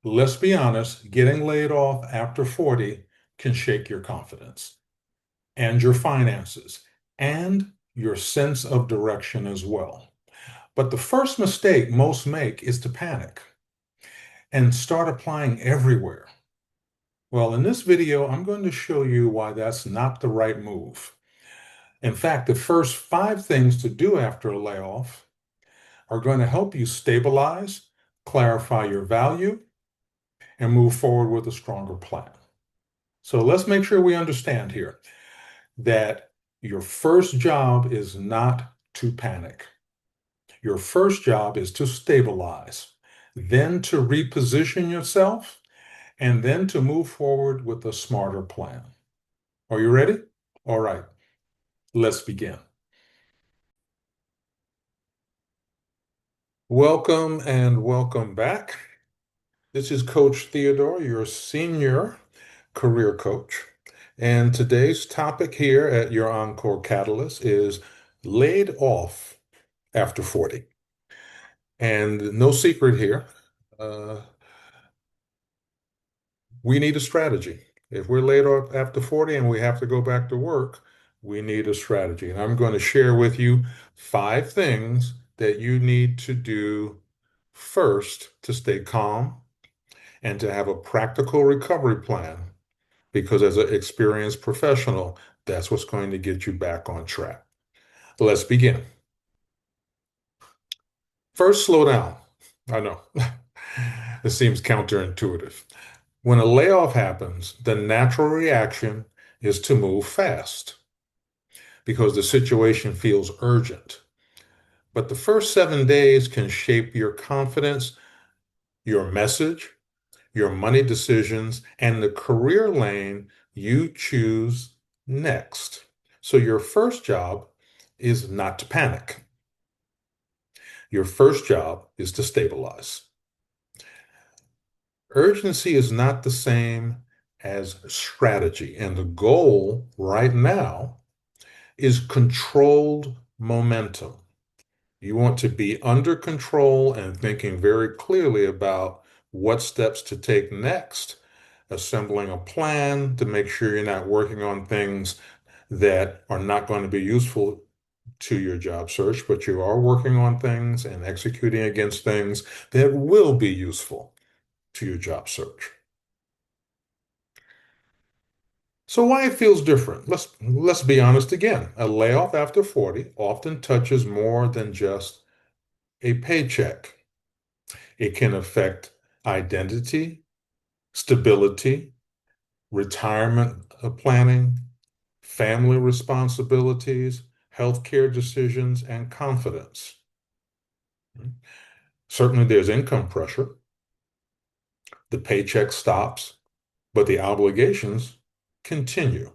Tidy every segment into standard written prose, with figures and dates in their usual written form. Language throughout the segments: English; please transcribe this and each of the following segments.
Let's be honest, getting laid off after 40 can shake your confidence and your finances and your sense of direction as well. But the first mistake most make is to panic and start applying everywhere. Well, in this video, I'm going to show you why that's not the right move. In fact, the first 5 things to do after a layoff are going to help you stabilize, clarify your value, and move forward with a stronger plan. So let's make sure we understand here that your first job is not to panic. Your first job is to stabilize, then to reposition yourself, and then to move forward with a smarter plan. Are you ready? All right, let's begin. Welcome and welcome back. This is Coach Theodore, your senior career coach. And today's topic here at your Encore Catalyst is laid off after 40. And no secret here, uh, we need a strategy. If we're laid off after 40 and we have to go back to work, we need a strategy. And I'm going to share with you 5 things that you need to do first to stay calm and to have a practical recovery plan. Because as an experienced professional, that's what's going to get you back on track. Let's begin. First, slow down. I know. It seems counterintuitive. When a layoff happens, the natural reaction is to move fast because the situation feels urgent. But the first 7 days can shape your confidence, your message, your money decisions, and the career lane you choose next. So your first job is not to panic. Your first job is to stabilize. Urgency is not the same as strategy. And the goal right now is controlled momentum. You want to be under control and thinking very clearly about what steps to take next, assembling a plan to make sure you're not working on things that are not going to be useful to your job search, but you are working on things and executing against things that will be useful to your job search. So why it feels different? Let's be honest again. A layoff after 40 often touches more than just a paycheck. It can affect identity, stability, retirement planning, family responsibilities, healthcare decisions, and confidence. Certainly, there's income pressure. The paycheck stops, but the obligations continue.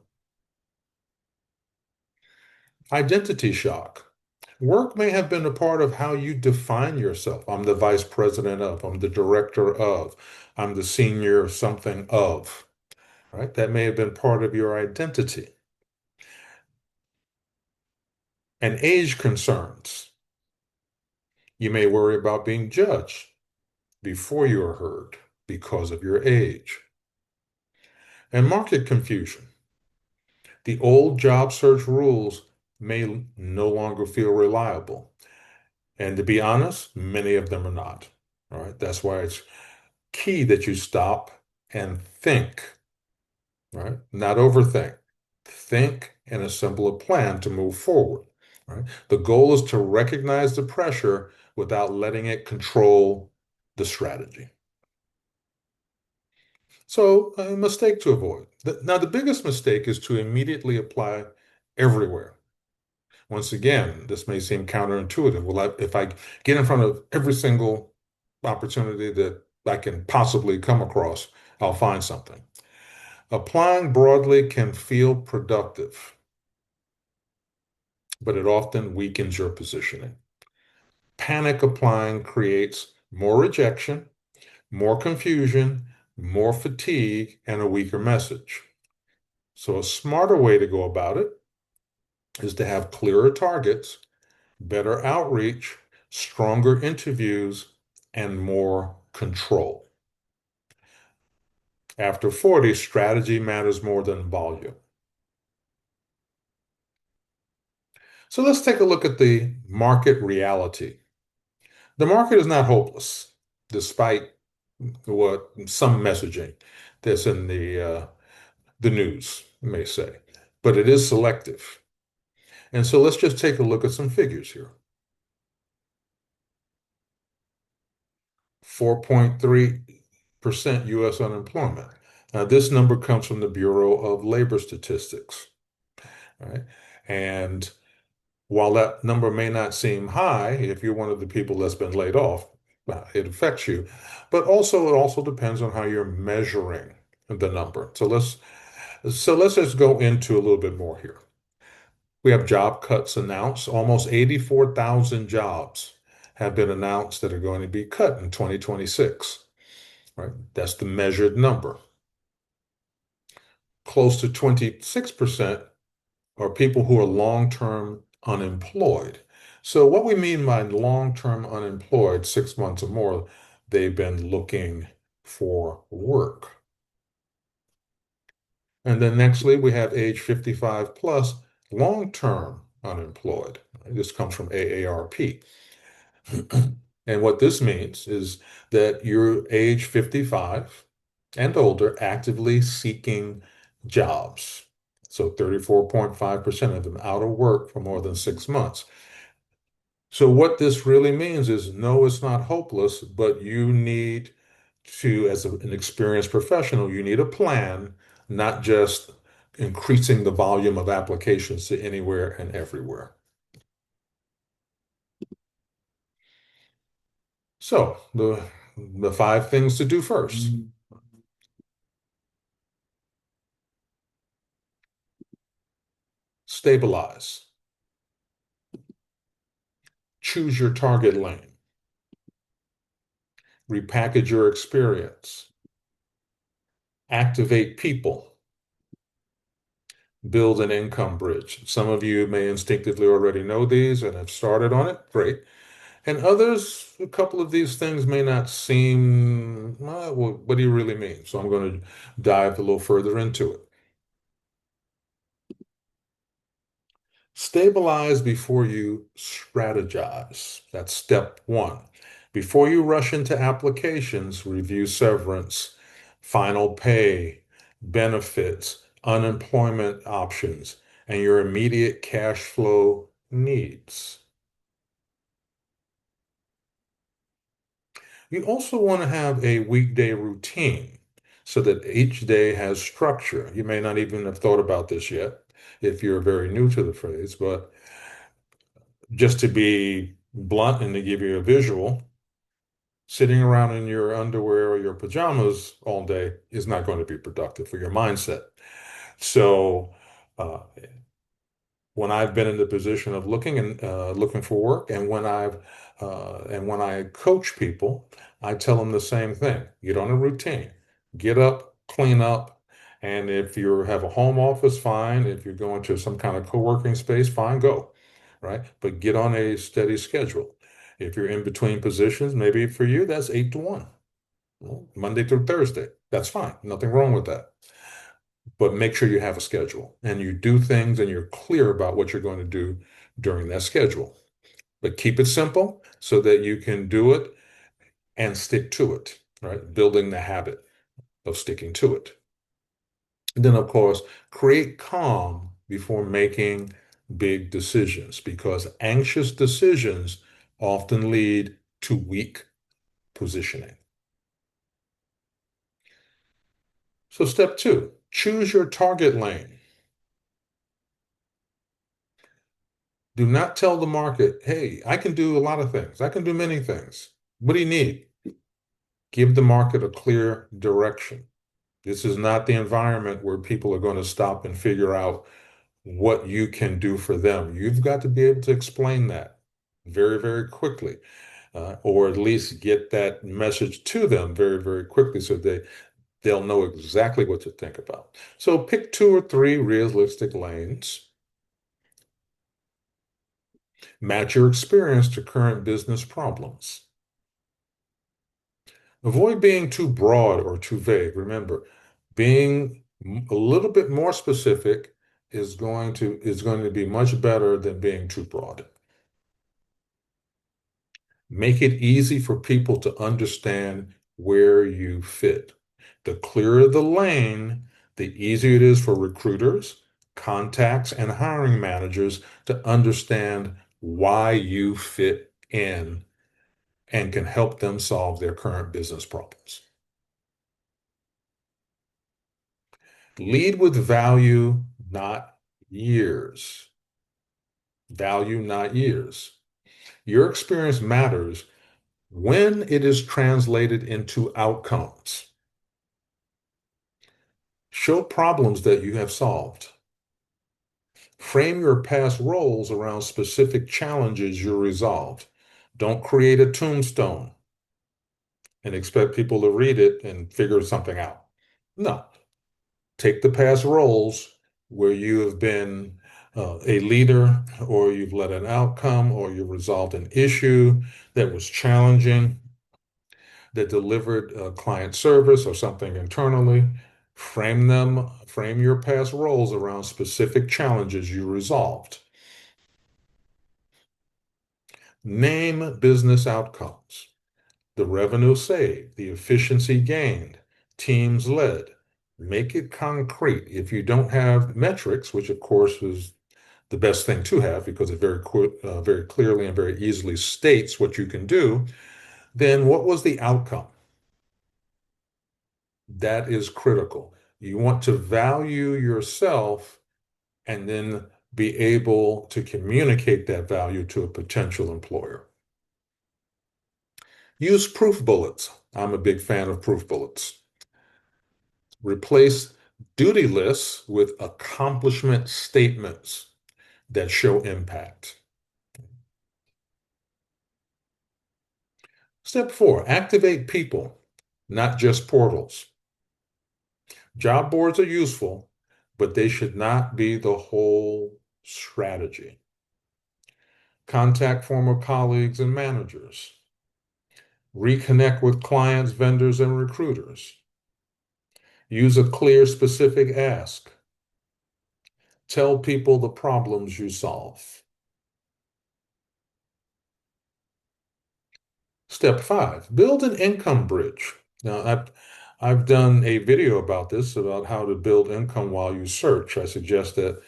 Identity shock. Work may have been a part of how you define yourself. I'm the vice president of, I'm the director of, I'm the senior something of, right? That may have been part of your identity. And age concerns. You may worry about being judged before you are heard because of your age. And market confusion. The old job search rules may no longer feel reliable. And to be honest, many of them are not. All right. That's why it's key that you stop and think, right? Not overthink. Think and assemble a plan to move forward. Right? The goal is to recognize the pressure without letting it control the strategy. So, a mistake to avoid. Now, the biggest mistake is to immediately apply everywhere. Once again, this may seem counterintuitive. Well, if I get in front of every single opportunity that I can possibly come across, I'll find something. Applying broadly can feel productive, but it often weakens your positioning. Panic applying creates more rejection, more confusion, more fatigue, and a weaker message. So, a smarter way to go about it is to have clearer targets, better outreach, stronger interviews, and more control. After 40, strategy matters more than volume. So let's take a look at the market reality. The market is not hopeless, despite what some messaging that's in the news may say, but it is selective. And so let's just take a look at some figures here. 4.3% U.S. unemployment. Now, this number comes from the Bureau of Labor Statistics, right? And while that number may not seem high, if you're one of the people that's been laid off, it affects you. But also, it also depends on how you're measuring the number. So let's just go into a little bit more here. We have job cuts announced. Almost 84,000 jobs have been announced that are going to be cut in 2026, right? That's the measured number. Close to 26% are people who are long-term unemployed. So what we mean by long-term unemployed, 6 months or more, they've been looking for work. And then nextly, we have age 55 plus, long-term unemployed. This comes from AARP. And what this means is that you're age 55 and older actively seeking jobs. So 34.5% of them out of work for more than 6 months. So what this really means is no, it's not hopeless, but you need to, as an experienced professional, you need a plan, not just increasing the volume of applications to anywhere and everywhere. So the five things to do first. Stabilize. Choose your target lane. Repackage your experience. Activate people. Build an income bridge. Some of you may instinctively already know these and have started on it. Great. And others, a couple of these things may not seem, well, what do you really mean? So I'm going to dive a little further into it. Stabilize before you strategize. That's step one. Before you rush into applications, review severance, final pay, benefits, unemployment options, and your immediate cash flow needs. You also want to have a weekday routine so that each day has structure. You may not even have thought about this yet if you're very new to the phrase, but just to be blunt and to give you a visual, sitting around in your underwear or your pajamas all day is not going to be productive for your mindset. So, uh, when I've been in the position of looking for work, and when I coach people, I tell them the same thing. Get on a routine, get up, clean up, and if you have a home office, fine. If you're going to some kind of co-working space, fine, go, right? But get on a steady schedule. If you're in between positions, maybe for you that's 8 to 1, well, Monday through Thursday. That's fine. Nothing wrong with that, but make sure you have a schedule and you do things and you're clear about what you're going to do during that schedule. But keep it simple so that you can do it and stick to it, right? Building the habit of sticking to it. And then, of course, create calm before making big decisions because anxious decisions often lead to weak positioning. So, step two, choose your target lane. Do not tell the market, hey, I can do a lot of things. I can do many things. What do you need? Give the market a clear direction. This is not the environment where people are going to stop and figure out what you can do for them. You've got to be able to explain that very, very quickly, or at least get that message to them very, very quickly so they'll know exactly what to think about. So pick two or three realistic lanes. Match your experience to current business problems. Avoid being too broad or too vague. Remember, Being a little bit more specific is going to be much better than being too broad. Make it easy for people to understand where you fit. The clearer the lane, the easier it is for recruiters, contacts, and hiring managers to understand why you fit in and can help them solve their current business problems. Lead with value, not years. Value, not years. Your experience matters when it is translated into outcomes. Show problems that you have solved. Frame your past roles around specific challenges you resolved. Don't create a tombstone and expect people to read it and figure something out. No, take the past roles where you have been a leader, or you've led an outcome, or you resolved an issue that was challenging, that delivered client service or something internally. Frame your past roles around specific challenges you resolved. Name business outcomes, the revenue saved, the efficiency gained, teams led. Make it concrete. If you don't have metrics, which of course is the best thing to have because it very clearly and very easily states what you can do, then what was the outcome? That is critical. You want to value yourself and then be able to communicate that value to a potential employer. Use proof bullets. I'm a big fan of proof bullets. Replace duty lists with accomplishment statements that show impact. Step 4, activate people, not just portals. Job boards are useful, but they should not be the whole strategy. Contact former colleagues and managers. Reconnect with clients, vendors, and recruiters. Use a clear, specific ask. Tell people the problems you solve. Step 5, build an income bridge. Now, I've done a video about this, about how to build income while you search. I suggest that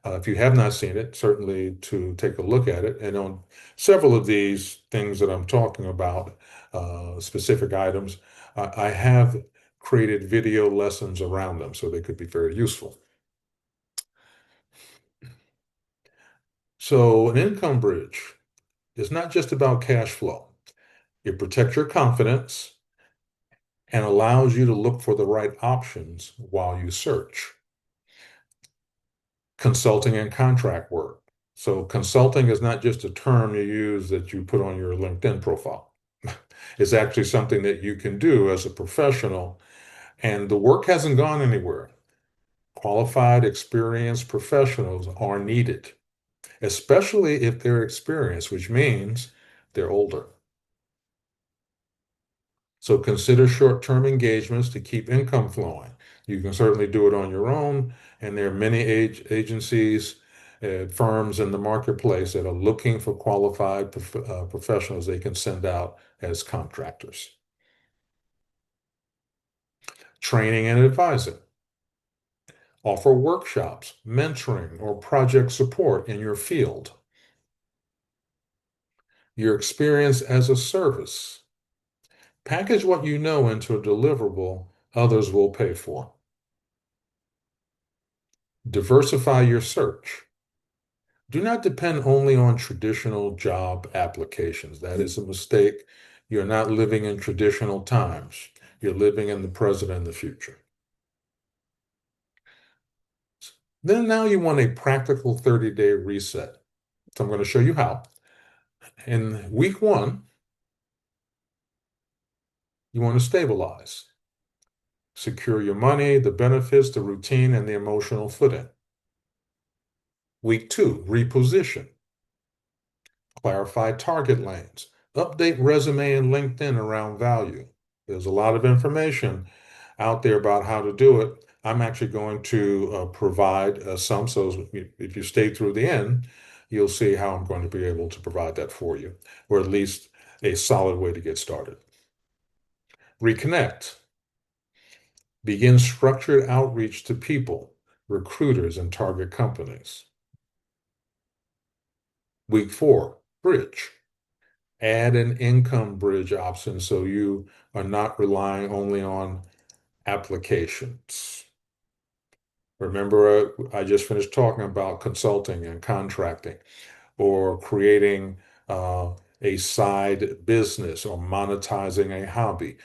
if you have not seen it, certainly to take a look at it. And on several of these things that I'm talking about, specific items, I have created video lessons around them, so they could be very useful. So an income bridge is not just about cash flow. It protects your confidence and allows you to look for the right options while you search. Consulting and contract work. So consulting is not just a term you use that you put on your LinkedIn profile. It's actually something that you can do as a professional, and the work hasn't gone anywhere. Qualified, experienced professionals are needed, especially if they're experienced, which means they're older. So consider short-term engagements to keep income flowing. You can certainly do it on your own, and there are many agencies, firms in the marketplace that are looking for qualified professionals they can send out as contractors. Training and advising. Offer workshops, mentoring, or project support in your field. Your experience as a service. Package what you know into a deliverable others will pay for. Diversify your search. Do not depend only on traditional job applications. That is a mistake. You're not living in traditional times. You're living in the present and the future. Then now you want a practical 30-day reset. So I'm going to show you how. In week 1, you want to stabilize. Secure your money, the benefits, the routine, and the emotional footing. Week 2, reposition. Clarify target lanes. Update resume and LinkedIn around value. There's a lot of information out there about how to do it. I'm actually going to provide some. So if you stay through the end, you'll see how I'm going to be able to provide that for you, or at least a solid way to get started. Reconnect. Begin structured outreach to people, recruiters, and target companies. Week 4, bridge. Add an income bridge option so you are not relying only on applications. Remember, I just finished talking about consulting and contracting or creating a side business or monetizing a hobby.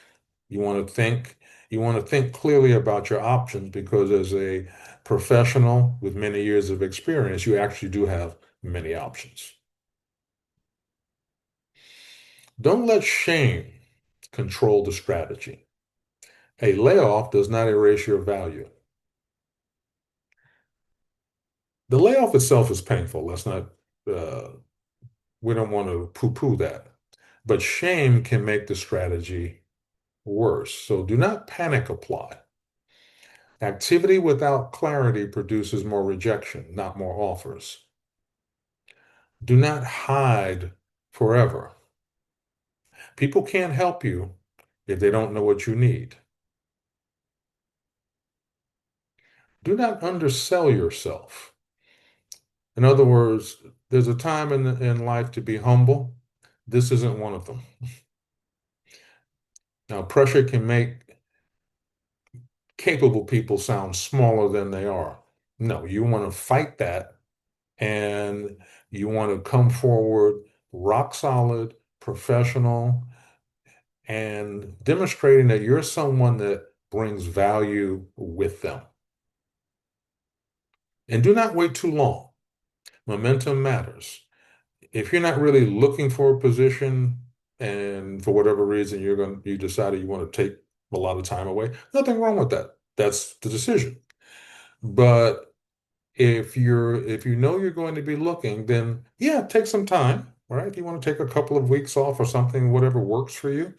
You want to think, you want to think clearly about your options because as a professional with many years of experience, you actually do have many options. Don't let shame control the strategy. A layoff does not erase your value. The layoff itself is painful. Let's not, uh, we don't want to poo-poo that. But shame can make the strategy worse. So do not panic apply. Activity without clarity produces more rejection, not more offers. Do not hide forever. People can't help you if they don't know what you need. Do not undersell yourself. In other words, there's a time in life to be humble. This isn't one of them. Now, pressure can make capable people sound smaller than they are. No, you want to fight that and you want to come forward rock solid, professional, and demonstrating that you're someone that brings value with them. And do not wait too long. Momentum matters. If you're not really looking for a position and for whatever reason you decided you want to take a lot of time away, nothing wrong with that. That's the decision. But if you know you're going to be looking, then yeah, take some time, right? If you want to take a couple of weeks off or something, whatever works for you,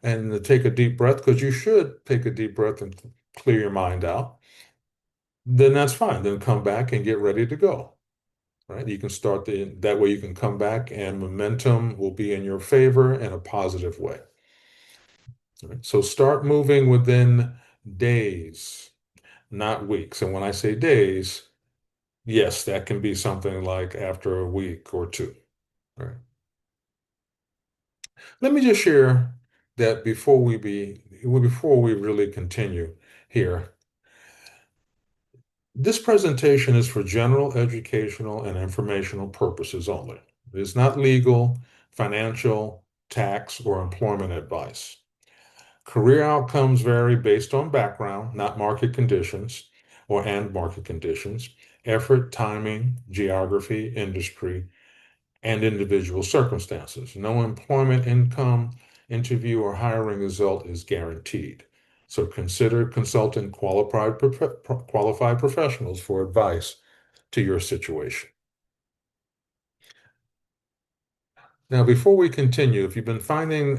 and to take a deep breath, because you should take a deep breath and clear your mind out, then that's fine. Then come back and get ready to go. Right? You can start that way you can come back and momentum will be in your favor in a positive way. Right? So start moving within days, not weeks. And when I say days, yes, that can be something like after a week or two. Right? Let me just share that before we really continue here. This presentation is for general educational and informational purposes only. It is not legal, financial, tax, or employment advice. Career outcomes vary based on background, not market conditions, and market conditions, effort, timing, geography, industry, and individual circumstances. No employment income, interview, or hiring result is guaranteed. So consider consulting qualified professionals for advice to your situation. Now, before we continue, if you've been finding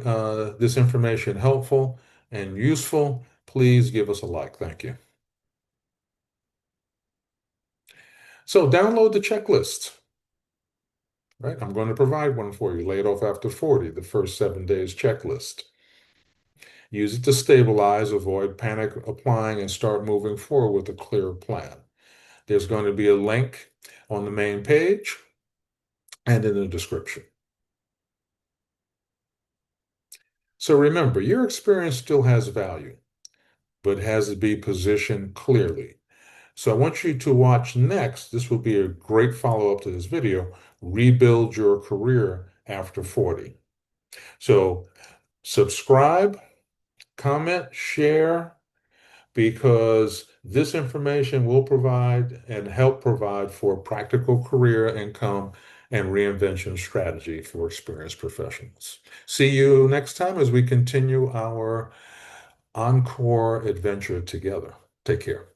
this information helpful and useful, please give us a like. Thank you. So download the checklist, right? I'm going to provide one for you, laid off after 40, the first 7 days checklist. Use it to stabilize, avoid panic applying, and start moving forward with a clear plan. There's going to be a link on the main page and in the description. So remember, your experience still has value, but it has to be positioned clearly. So I want you to watch next. This will be a great follow-up to this video, Rebuild Your Career After 40. So subscribe, comment, share, because this information will provide and help provide for practical career income and reinvention strategy for experienced professionals. See you next time as we continue our Encore adventure together. Take care.